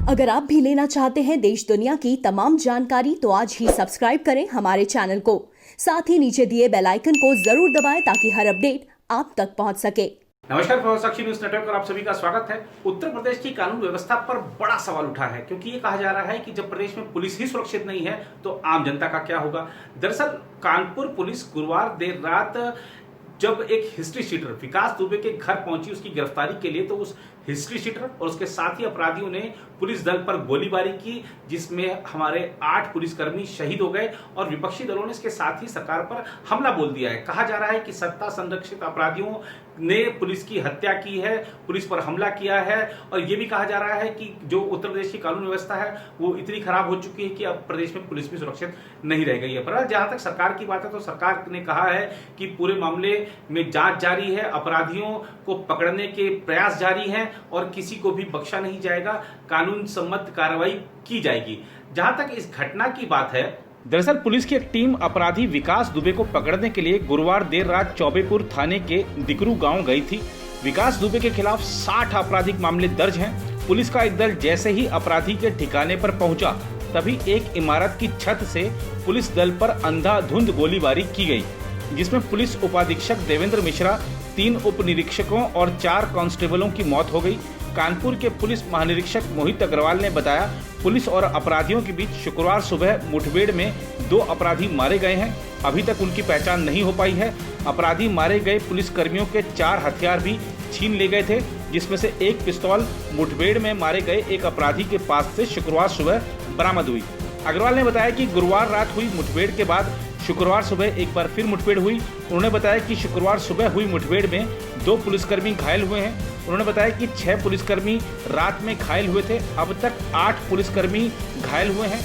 अगर आप भी लेना चाहते हैं देश दुनिया की तमाम जानकारी तो आज ही सब्सक्राइब करें हमारे चैनल को। साथ ही नीचे दिए बेल आइकन को जरूर दबाएं ताकि हर अपडेट आप तक पहुंच सके। नमस्कार, प्रभाव साक्षी न्यूज नेटवर्क पर आप सभी का स्वागत है। उत्तर प्रदेश की कानून व्यवस्था पर बड़ा सवाल उठा है, क्योंकि ये कहा जा रहा है कि जब प्रदेश में पुलिस ही सुरक्षित नहीं है तो आम जनता का क्या होगा। दरअसल कानपुर पुलिस गुरुवार देर रात जब एक हिस्ट्री शीटर विकास दुबे के घर पहुंची उसकी गिरफ्तारी के लिए, तो उस हिस्ट्री शीटर और उसके साथी अपराधियों ने पुलिस दल पर गोलीबारी की, जिसमें हमारे 8 पुलिसकर्मी शहीद हो गए और विपक्षी दलों ने इसके साथ ही सरकार पर हमला बोल दिया है। कहा जा रहा है कि सत्ता संरक्षित अपराधियों ने पुलिस की हत्या की है, पुलिस पर हमला किया है, और यह भी कहा जा रहा है कि जो उत्तर प्रदेश की कानून व्यवस्था है वो इतनी खराब हो चुकी है कि अब प्रदेश में पुलिस भी सुरक्षित नहीं रह गई है। पर जहां तक सरकार की बात है तो सरकार ने कहा है कि पूरे मामले में जांच जारी है, अपराधियों को पकड़ने के प्रयास जारी हैं और किसी को भी बख्शा नहीं जाएगा, कानून सम्मत कार्रवाई की जाएगी। जहां तक इस घटना की बात है, दरअसल पुलिस की एक टीम अपराधी विकास दुबे को पकड़ने के लिए गुरुवार देर रात चौबेपुर थाने के दिकरू गांव गई थी। विकास दुबे के खिलाफ 60 आपराधिक मामले दर्ज हैं। पुलिस का एक दल जैसे ही अपराधी के ठिकाने पर पहुंचा, तभी एक इमारत की छत से पुलिस दल पर अंधाधुंध गोलीबारी की गई, जिसमें पुलिस उपाधीक्षक देवेंद्र मिश्रा, 3 उप निरीक्षकों और 4 कांस्टेबलों की मौत हो गई। कानपुर के पुलिस महानिरीक्षक मोहित अग्रवाल ने बताया, पुलिस और अपराधियों के बीच शुक्रवार सुबह मुठभेड़ में 2 अपराधी मारे गए हैं। अभी तक उनकी पहचान नहीं हो पाई है। अपराधी मारे गए पुलिस कर्मियों के 4 हथियार भी छीन ले गए थे, जिसमें से एक पिस्तौल मुठभेड़ में मारे गए एक अपराधी के पास से शुक्रवार सुबह बरामद हुई। अग्रवाल ने बताया कि गुरुवार रात हुई मुठभेड़ के बाद शुक्रवार सुबह एक बार फिर मुठभेड़ हुई। उन्होंने बताया कि शुक्रवार सुबह हुई मुठभेड़ में 2 पुलिसकर्मी घायल हुए हैं। उन्होंने बताया कि 6 पुलिसकर्मी रात में घायल हुए थे। अब तक 8 पुलिसकर्मी घायल हुए हैं।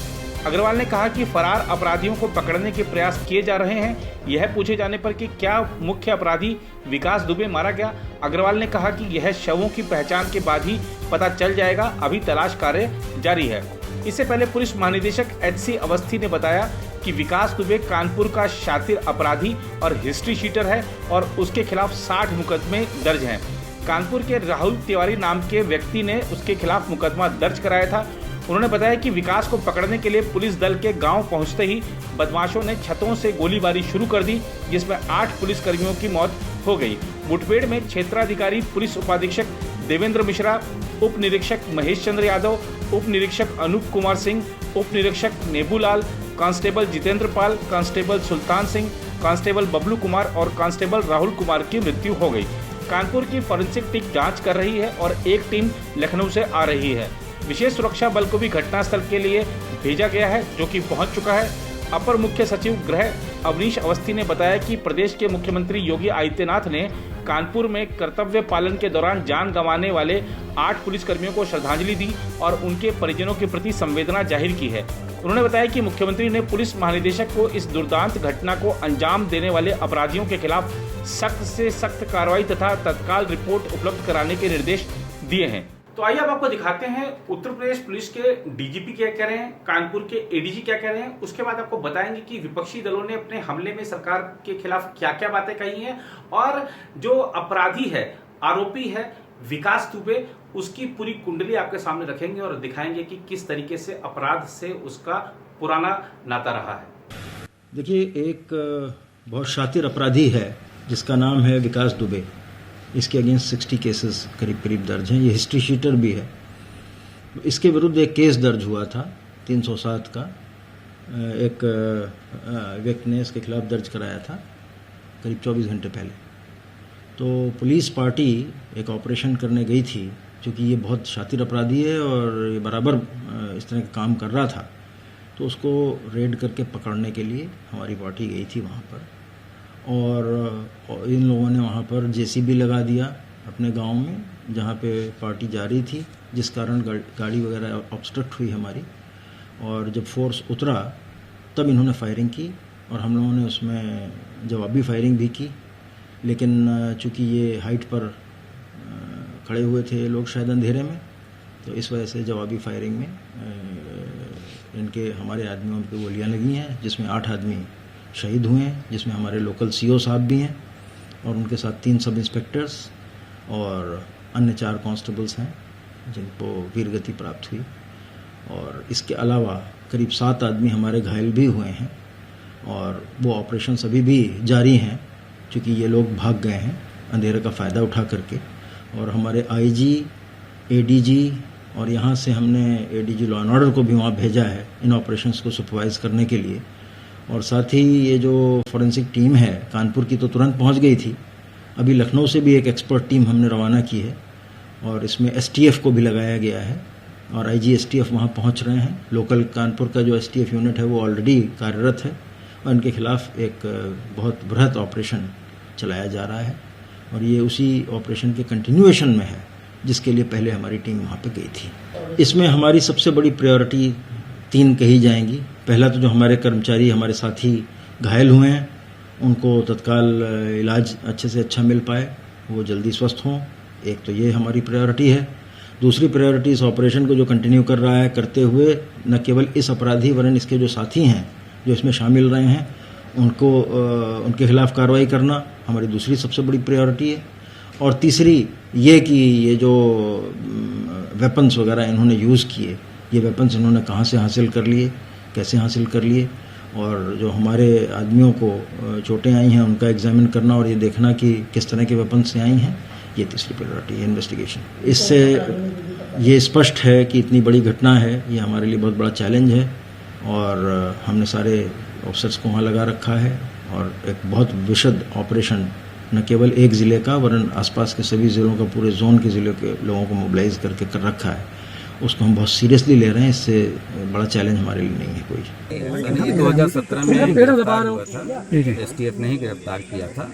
अग्रवाल ने कहा कि फरार अपराधियों को पकड़ने के प्रयास किए जा रहे हैं। यह पूछे जाने पर कि क्या मुख्य अपराधी विकास दुबे मारा गया, अग्रवाल ने कहा कि यह शवों की पहचान के बाद ही पता चल जाएगा, अभी तलाश कार्य जारी है। इससे पहले पुलिस महानिदेशक HC अवस्थी ने बताया कि विकास दुबे कानपुर का शातिर अपराधी और हिस्ट्री शीटर है और उसके खिलाफ 60 मुकदमे दर्ज हैं। कानपुर के राहुल तिवारी नाम के व्यक्ति ने उसके खिलाफ मुकदमा दर्ज कराया था। उन्होंने बताया कि विकास को पकड़ने के लिए पुलिस दल के गांव पहुंचते ही बदमाशों ने छतों से गोलीबारी शुरू कर दी, जिसमें 8 पुलिसकर्मियों की मौत हो गई। मुठभेड़ में क्षेत्राधिकारी पुलिस उपाधीक्षक देवेंद्र मिश्रा, उप निरीक्षक महेश चंद्र यादव, उप निरीक्षक अनूप कुमार सिंह, उप निरीक्षक नेबूलाल, कांस्टेबल जितेंद्र पाल, कांस्टेबल सुल्तान सिंह, कांस्टेबल बबलू कुमार और कांस्टेबल राहुल कुमार की मृत्यु हो गई। कानपुर की फॉरेंसिक टीम जांच कर रही है और एक टीम लखनऊ से आ रही है। विशेष सुरक्षा बल को भी घटनास्थल के लिए भेजा गया है, जो कि पहुंच चुका है। अपर मुख्य सचिव गृह अवनीश अवस्थी ने बताया कि प्रदेश के मुख्यमंत्री योगी आदित्यनाथ ने कानपुर में कर्तव्य पालन के दौरान जान गंवाने वाले 8 पुलिसकर्मियों को श्रद्धांजलि दी और उनके परिजनों के प्रति संवेदना जाहिर की है। उन्होंने बताया कि मुख्यमंत्री ने पुलिस महानिदेशक को इस दुर्दांत घटना को अंजाम देने वाले अपराधियों के खिलाफ सख्त से सख्त कार्रवाई तथा तत्काल रिपोर्ट उपलब्ध कराने के निर्देश दिए हैं। तो आइए अब आपको दिखाते हैं उत्तर प्रदेश पुलिस के डीजीपी क्या कह रहे हैं, कानपुर के एडीजी क्या कह रहे हैं। उसके बाद आपको बताएंगे कि विपक्षी दलों ने अपने हमले में सरकार के खिलाफ क्या क्या बातें कही हैं, और जो अपराधी है, आरोपी है विकास दुबे, उसकी पूरी कुंडली आपके सामने रखेंगे और दिखाएंगे कि किस तरीके से अपराध से उसका पुराना नाता रहा है। देखिए, एक बहुत शातिर अपराधी है जिसका नाम है विकास दुबे। इसके अगेंस्ट 60 केसेस करीब करीब दर्ज हैं। ये हिस्ट्री शीटर भी है। इसके विरुद्ध एक केस दर्ज हुआ था 307 का, एक व्यक्ति ने इसके खिलाफ दर्ज कराया था करीब 24 घंटे पहले। तो पुलिस पार्टी एक ऑपरेशन करने गई थी, क्योंकि ये बहुत शातिर अपराधी है और ये बराबर इस तरह का काम कर रहा था, तो उसको रेड करके पकड़ने के लिए हमारी पार्टी गई थी वहाँ पर। और इन लोगों ने वहाँ पर जेसीबी लगा दिया अपने गांव में, जहाँ पे पार्टी जा रही थी, जिस कारण गाड़ी वगैरह ऑब्स्ट्रक्ट हुई हमारी। और जब फोर्स उतरा तब इन्होंने फायरिंग की और हम लोगों ने उसमें जवाबी फायरिंग भी की। लेकिन चूँकि ये हाइट पर खड़े हुए थे लोग शायद अंधेरे में, तो इस वजह से जवाबी फायरिंग में हमारे आदमियों पर गोलियाँ लगी हैं, जिसमें 8 आदमी शहीद हुए हैं, जिसमें हमारे लोकल CO साहब भी हैं और उनके साथ 3 सब इंस्पेक्टर्स और अन्य 4 कांस्टेबल्स हैं जिनको वीरगति प्राप्त हुई। और इसके अलावा करीब 7 आदमी हमारे घायल भी हुए हैं और वो ऑपरेशन अभी भी जारी हैं, क्योंकि ये लोग भाग गए हैं अंधेरे का फ़ायदा उठा करके। और हमारे आईजी, एडीजी और यहाँ से हमने एडीजी लॉ एंड ऑर्डर को भी वहाँ भेजा है इन ऑपरेशंस को सुपरवाइज़ करने के लिए। और साथ ही ये जो फॉरेंसिक टीम है कानपुर की तो तुरंत पहुँच गई थी, अभी लखनऊ से भी एक एक्सपर्ट टीम हमने रवाना की है और इसमें एसटीएफ को भी लगाया गया है और आईजी एसटीएफ वहाँ पहुँच रहे हैं। लोकल कानपुर का जो एसटीएफ यूनिट है वो ऑलरेडी कार्यरत है और इनके खिलाफ एक बहुत बृहत ऑपरेशन चलाया जा रहा है और ये उसी ऑपरेशन के कंटिन्यूएशन में है जिसके लिए पहले हमारी टीम वहाँ पे गई थी। इसमें हमारी सबसे बड़ी प्रायोरिटी 3 कही जाएंगी। पहला तो जो हमारे कर्मचारी, हमारे साथी घायल हुए हैं, उनको तत्काल इलाज अच्छे से अच्छा मिल पाए, वो जल्दी स्वस्थ हों, एक तो ये हमारी प्रायोरिटी है। दूसरी प्रायोरिटी इस ऑपरेशन को जो कंटिन्यू कर रहा है, करते हुए न केवल इस अपराधी वरन इसके जो साथी हैं जो इसमें शामिल रहे हैं उनके खिलाफ कार्रवाई करना हमारी दूसरी सबसे बड़ी प्रायोरिटी है। और तीसरी ये कि ये जो वेपन्स वगैरह इन्होंने यूज़ किए, ये वेपन्स इन्होंने कहाँ से हासिल कर लिए, कैसे हासिल कर लिए, और जो हमारे आदमियों को चोटें आई हैं उनका एग्जामिन करना और ये देखना कि किस तरह के वेपन्स से आई हैं, ये तीसरी प्रायोरिटी है इन्वेस्टिगेशन। इससे ये स्पष्ट है कि इतनी बड़ी घटना है, ये हमारे लिए बहुत बड़ा चैलेंज है और हमने सारे ऑफिसर्स को वहाँ लगा रखा है और एक बहुत विशद ऑपरेशन न केवल एक ज़िले का वरन आसपास के सभी ज़िलों का, पूरे जोन के ज़िलों के लोगों को मोबिलाइज करके कर रखा है। उसको हम बहुत सीरियसली ले रहे हैं, इससे बड़ा चैलेंज हमारे लिए नहीं है कोई। ये 2017 में गिरफ्तार हुआ था, एसटीएफ ने ही गिरफ्तार किया था।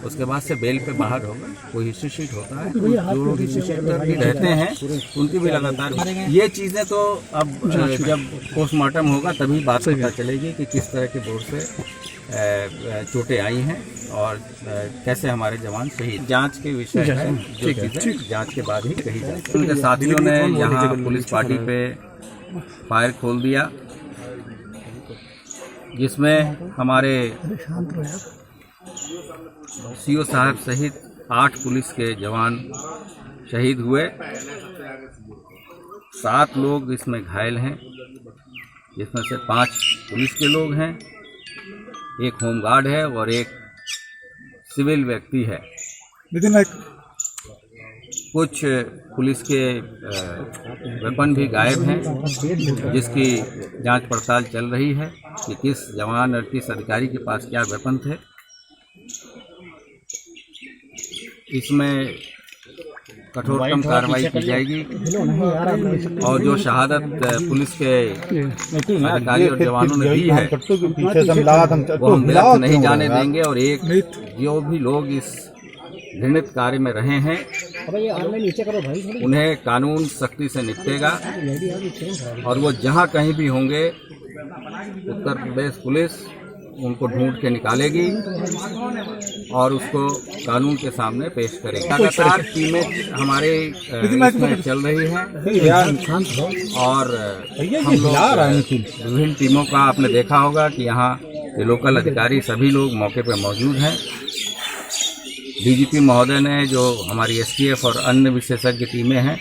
उसके बाद से बेल पे बाहर हो गए। कोई हिस्ट्री शीट होता है, जो लोग हिस्ट्री शीट पर भी रहते हैं उनकी भी लगातार ये चीज़ें तो अब जब पोस्टमार्टम होगा तभी बात पता चलेगी कि किस तरह के बोर्ड से चोटें आई हैं और कैसे हमारे जवान शहीद। जांच के विषय है, जो चीज़ें जांच के बाद ही कही जाए। उनके साथियों ने यहाँ पुलिस पार्टी पे फायर खोल दिया, जिसमें हमारे सीओ साहब सहित 8 पुलिस के जवान शहीद हुए। 7 लोग इसमें घायल हैं, जिसमें से 5 पुलिस के लोग हैं, एक होमगार्ड है और एक सिविल व्यक्ति है। कुछ पुलिस के वेपन भी गायब हैं, जिसकी जांच पड़ताल चल रही है कि किस जवान और किस अधिकारी के पास क्या वेपन थे। इसमें कठोरतम कार्रवाई की जाएगी और जो शहादत पुलिस के अधिकारी और जवानों ने दी है वो हम व्यर्थ नहीं जाने देंगे और एक जो भी लोग इस घृणित कार्य में रहे हैं उन्हें कानून सख्ती से निपटेगा और वो जहां कहीं भी होंगे उत्तर प्रदेश पुलिस उनको ढूंढ के निकालेगी और उसको कानून के सामने पेश करेगी। लगातार टीमें हमारे इसमें चल रही हैं और हम लोग विभिन्न टीमों का आपने देखा होगा कि यहाँ के लोकल अधिकारी सभी लोग मौके पर मौजूद हैं। डीजीपी महोदय ने जो हमारी एसटीएफ और अन्य विशेषज्ञ टीमें हैं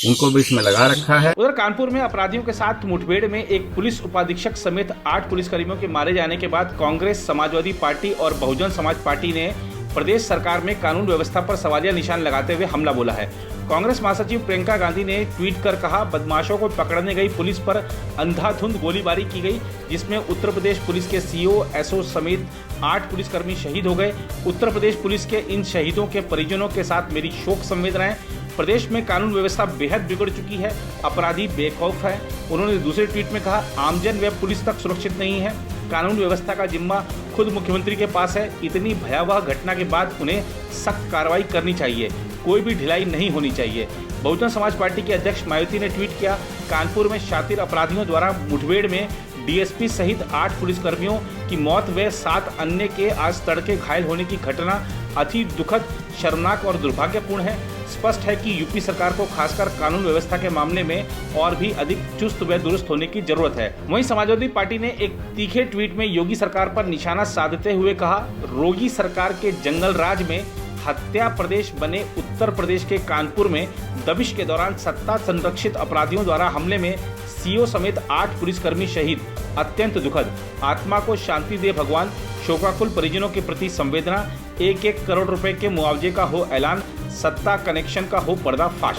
उनको भी इसमें लगा रखा है। उधर कानपुर में अपराधियों के साथ मुठभेड़ में एक पुलिस उपाधीक्षक समेत 8 पुलिसकर्मियों के मारे जाने के बाद कांग्रेस, समाजवादी पार्टी और बहुजन समाज पार्टी ने प्रदेश सरकार में कानून व्यवस्था पर सवालिया निशान लगाते हुए हमला बोला है। कांग्रेस महासचिव प्रियंका गांधी ने ट्वीट कर कहा, बदमाशों को पकड़ने गई पुलिस पर अंधाधुंध गोलीबारी की गई, जिसमें उत्तर प्रदेश पुलिस के सीओ, एसओ समेत 8 पुलिसकर्मी शहीद हो गए। उत्तर प्रदेश पुलिस के इन शहीदों के परिजनों के साथ मेरी शोक संवेदनाएं। प्रदेश में कानून व्यवस्था बेहद बिगड़ चुकी है, अपराधी बेखौफ है। उन्होंने दूसरे ट्वीट में कहा, आमजन व पुलिस तक सुरक्षित नहीं है। कानून व्यवस्था का जिम्मा खुद मुख्यमंत्री के पास है। इतनी भयावह घटना के बाद उन्हें सख्त कार्रवाई करनी चाहिए, कोई भी ढिलाई नहीं होनी चाहिए। बहुजन समाज पार्टी के अध्यक्ष मायावती ने ट्वीट किया, कानपुर में शातिर अपराधियों द्वारा मुठभेड़ में डीएसपी सहित 8 पुलिसकर्मियों की मौत व 7 अन्य के आज तड़के घायल होने की घटना अति दुखद, शर्मनाक और दुर्भाग्यपूर्ण है। स्पष्ट है कि यूपी सरकार को खासकर कानून व्यवस्था के मामले में और भी अधिक चुस्त व दुरुस्त होने की जरूरत है। वहीं समाजवादी पार्टी ने एक तीखे ट्वीट में योगी सरकार पर निशाना साधते हुए कहा, रोगी सरकार के जंगल राज में हत्या प्रदेश बने उत्तर प्रदेश के कानपुर में दबिश के दौरान सत्ता संरक्षित अपराधियों द्वारा हमले में सीओ समेत 8 पुलिसकर्मी शहीद, अत्यंत दुखद। आत्मा को शांति दे भगवान। शोकाकुल परिजनों के प्रति संवेदना। 1-1 करोड़ रुपए के मुआवजे का हो ऐलान। सत्ता कनेक्शन का हो पर्दाफाश।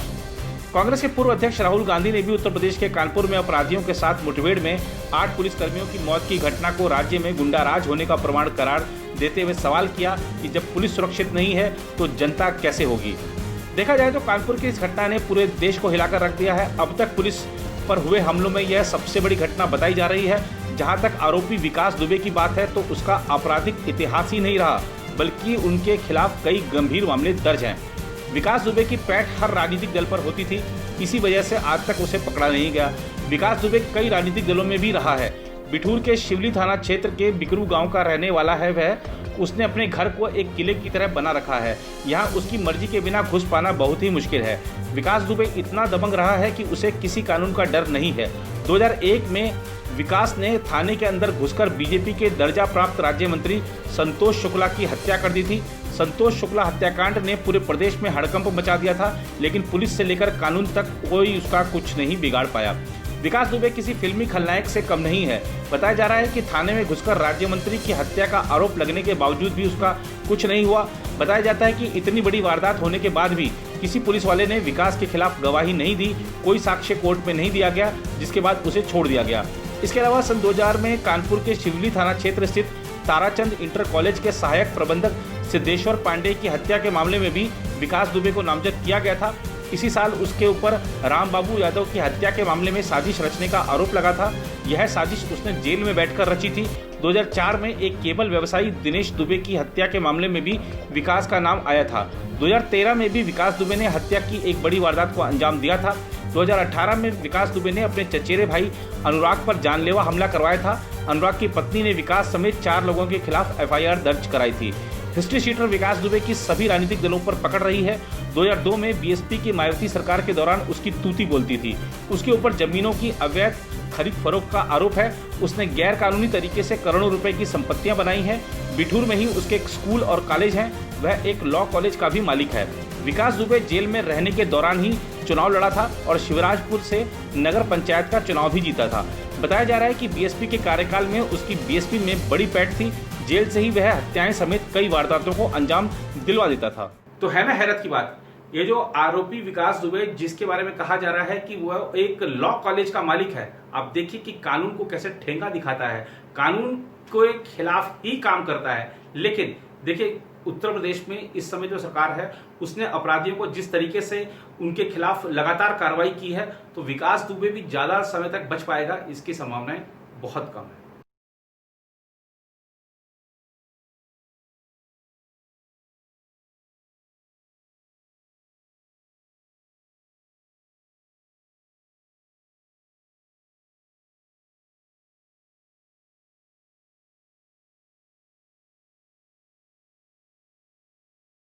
कांग्रेस के पूर्व अध्यक्ष राहुल गांधी ने भी उत्तर प्रदेश के कानपुर में अपराधियों के साथ मुठभेड़ में 8 पुलिसकर्मियों की मौत की घटना को राज्य में गुंडाराज होने का प्रमाण करार देते हुए सवाल किया कि जब पुलिस सुरक्षित नहीं है तो जनता कैसे होगी। देखा जाए तो कानपुर की इस घटना ने पूरे देश को हिलाकर रख दिया है। अब तक पुलिस पर हुए हमलों में यह सबसे बड़ी घटना बताई जा रही है। जहां तक आरोपी विकास दुबे की बात है तो उसका आपराधिक इतिहास ही नहीं रहा, बल्कि उनके खिलाफ कई गंभीर मामले दर्ज हैं। विकास दुबे की पैठ हर राजनीतिक दल पर होती थी, इसी वजह से आज तक उसे पकड़ा नहीं गया। विकास दुबे कई राजनीतिक दलों में भी रहा है। बिठूर के शिवली थाना क्षेत्र के बिकरू गांव का रहने वाला है वह। उसने अपने घर को एक किले की तरह बना रखा है। यहाँ उसकी मर्जी के बिना घुस पाना बहुत ही मुश्किल है। विकास दुबे इतना दबंग रहा है कि उसे किसी कानून का डर नहीं है। 2001 में विकास ने थाने के अंदर घुसकर बीजेपी के दर्जा प्राप्त राज्य मंत्री संतोष शुक्ला की हत्या कर दी थी। संतोष शुक्ला हत्याकांड ने पूरे प्रदेश में हड़कंप मचा दिया था, लेकिन पुलिस से लेकर कानून तक कोई उसका कुछ नहीं बिगाड़ पाया। विकास दुबे किसी फिल्मी खलनायक से कम नहीं है। बताया जा रहा है कि थाने में घुसकर राज्य मंत्री की हत्या का आरोप लगने के बावजूद भी उसका कुछ नहीं हुआ। बताया जाता है कि इतनी बड़ी वारदात होने के बाद भी किसी पुलिस वाले ने विकास के खिलाफ गवाही नहीं दी, कोई साक्ष्य कोर्ट में नहीं दिया गया, जिसके बाद उसे छोड़ दिया गया। इसके अलावा सन 2000 में कानपुर के शिवली थाना क्षेत्र स्थित ताराचंद इंटर कॉलेज के सहायक प्रबंधक सिद्धेश्वर पांडे की हत्या के मामले में भी विकास दुबे को नामजद किया गया था। इसी साल उसके ऊपर रामबाबू यादव की हत्या के मामले में साजिश रचने का आरोप लगा था। यह साजिश उसने जेल में बैठकर रची थी। 2004 में एक केबल व्यवसायी दिनेश दुबे की हत्या के मामले में भी विकास का नाम आया था। 2013 में भी विकास दुबे ने हत्या की एक बड़ी वारदात को अंजाम दिया था। 2018 में विकास दुबे ने अपने चचेरे भाई अनुराग पर जानलेवा हमला करवाया था। अनुराग की पत्नी ने विकास समेत 4 लोगों के खिलाफ FIR दर्ज कराई थी। हिस्ट्री शीटर विकास दुबे की सभी राजनीतिक दलों पर पकड़ रही है। 2002 में BSP की मायावती सरकार के दौरान उसकी तूती बोलती थी। उसके ऊपर जमीनों की अवैध खरीद फरोख्त का आरोप है। उसने गैर कानूनी तरीके से करोड़ों रुपए की संपत्तियां बनाई हैं। बिठूर में ही उसके स्कूल और कॉलेज हैं। वह एक लॉ कॉलेज का भी मालिक है। विकास दुबे जेल में रहने के दौरान ही चुनाव लड़ा था और शिवराजपुर से नगर पंचायत का चुनाव भी जीता था। बताया जा रहा है कि BSP के कार्यकाल में उसकी BSP में बड़ी पैठ थी। जेल से ही वह हत्याएं समेत कई वारदातों को अंजाम दिलवा देता था। तो है ना हैरत की बात, ये जो आरोपी विकास दुबे जिसके बारे में कहा जा रहा है कि वह एक लॉ कॉलेज का मालिक है, आप देखिए कि कानून को कैसे ठेंगा दिखाता है, कानून के खिलाफ ही काम करता है। लेकिन देखिए उत्तर प्रदेश में इस समय जो सरकार है उसने अपराधियों को जिस तरीके से उनके खिलाफ लगातार कार्रवाई की है, तो विकास दुबे भी ज्यादा समय तक बच पाएगा इसकी संभावनाएं बहुत कम है।